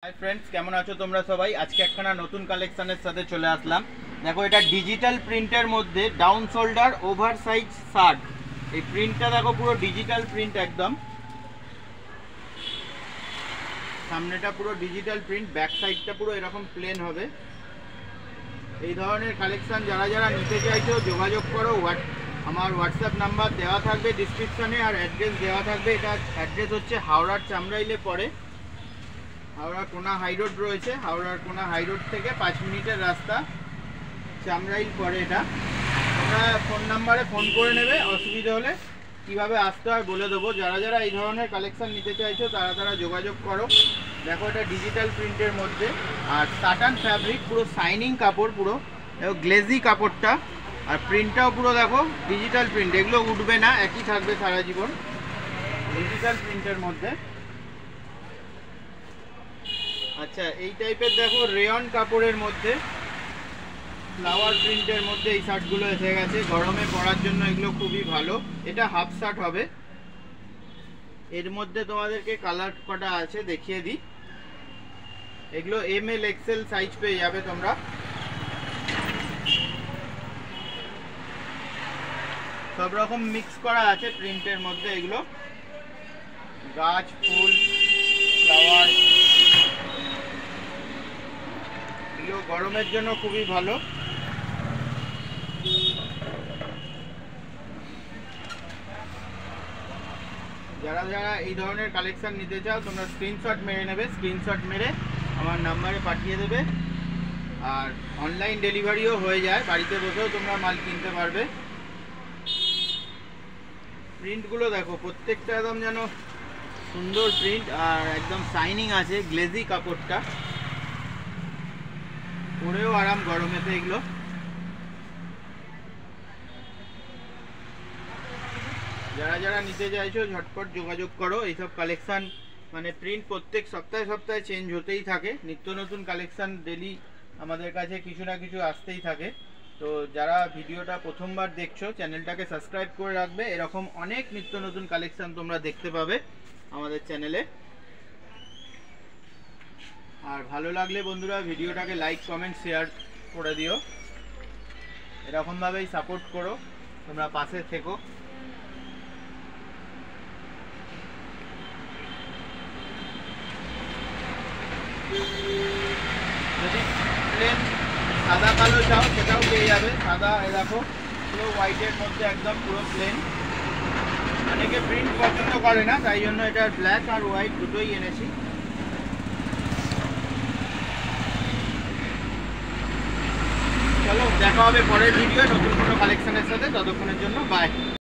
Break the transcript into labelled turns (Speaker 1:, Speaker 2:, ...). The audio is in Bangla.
Speaker 1: हाय फ्रेंड्स केमन आछो तोमरा सबाई आज के एकखाना नतून कालेक्शनेर साथे चले आसलाम। देखो एटा डिजिटल प्रिंटेर मध्य down shoulder over size shirt. এই প্রিন্টটা দেখো পুরো ডিজিটাল প্রিন্ট একদম। সামনেটা পুরো ডিজিটাল প্রিন্ট, ব্যাক সাইডটা পুরো এরকম প্লেন হবে। এই ধরনের কালেকশন যারা যারা নিতে চাইছো যোগাযোগ করো। আমার হোয়াটসঅ্যাপ নাম্বার দেওয়া থাকবে ডেসক্রিপশনে আর অ্যাড্রেস দেওয়া থাকবে। এটা অ্যাড্রেস হচ্ছে হাওড়ার চামড়াইলে পড়ে। হাওড়ার কোনা হাই রোড রয়েছে, হাওড়ার কোনা হাই রোড থেকে 5 মিনিটের রাস্তা, চামড়াইল পড়ে। এটা তোমরা ফোন নাম্বারে ফোন করে নেবে, অসুবিধা হলে কিভাবে আসতে হয় বলে দেবো। যারা যারা এই ধরনের কালেকশন নিতে চাইছো তারা তারা যোগাযোগ করো। দেখো এটা ডিজিটাল প্রিন্টের মধ্যে আর সাটান ফ্যাব্রিক, পুরো শাইনিং কাপড়, পুরো দেখো গ্লেজি কাপড়টা। আর প্রিন্টটাও পুরো দেখো ডিজিটাল প্রিন্ট, এগুলো উঠবে না, একই থাকবে সারা জীবন। ডিজিটাল প্রিন্টের মধ্যে আচ্ছা এই টাইপের দেখো রেয়ন কাপড়ের মধ্যে ফ্লাওয়ার প্রিন্টের মধ্যে এই শার্টগুলো এসে গেছে। গরমে পরার জন্য এগুলো খুবই ভালো। এটা হাফ শার্ট হবে। এর মধ্যে তোমাদেরকে কালার কটা আছে দেখিয়ে দিই। এগুলো ML XL সাইজ পেয়ে যাবে তোমরা। সব রকম মিক্স করা আছে প্রিন্টের মধ্যে। এগুলো গাছ, ফুল, ফ্লাওয়ার, এগুলো গরমের জন্য খুবই ভালো। যারা যারা এই ধরনের কালেকশন নিতে চাও তোমরা স্ক্রিনশট মেরে নেবে, স্ক্রিনশট মেরে আমার নাম্বারে পাঠিয়ে দেবে। আর অনলাইন ডেলিভারিও হয়ে যায়, বাড়িতে বসেও তোমরা মাল কিনতে পারবে। প্রিন্টগুলো দেখো প্রত্যেকটা একদম যেন সুন্দর প্রিন্ট আর একদম শাইনিং আছে। গ্লেজি কাপড়টা, পরেও আরাম গরমেতে। এগুলো যারা যারা নিতে চাইছো ঝটপট যোগাযোগ করো। এইসব কালেকশন মানে প্রিন্ট প্রত্যেক সপ্তাহে সপ্তাহে চেঞ্জ হতেই থাকে। নিত্য নতুন কালেকশন ডেলি আমাদের কাছে কিছু না কিছু আসতেই থাকে। তো যারা ভিডিওটা প্রথমবার দেখছো চ্যানেলটাকে সাবস্ক্রাইব করে রাখবে। এরকম অনেক নিত্য নতুন কালেকশন তোমরা দেখতে পাবে আমাদের চ্যানেলে। আর ভালো লাগলে বন্ধুরা ভিডিওটাকে লাইক কমেন্ট শেয়ার করে দিও। এরকমভাবেই সাপোর্ট করো, তোমরা পাশে থেকো। যদি প্লেন সাদা কালো চাও সেটাও পেয়ে যাবে। সাদা এ দেখো পুরো হোয়াইটের মধ্যে একদম পুরো প্লেন। অনেকে প্রিন্ট পছন্দ করে না, তাই জন্য এটা ব্ল্যাক আর হোয়াইট দুটোই এনেছি। চলো দেখা হবে পরের ভিডিও নতুন কোনো কালেকশনের সাথে। ততক্ষণের জন্য বাই।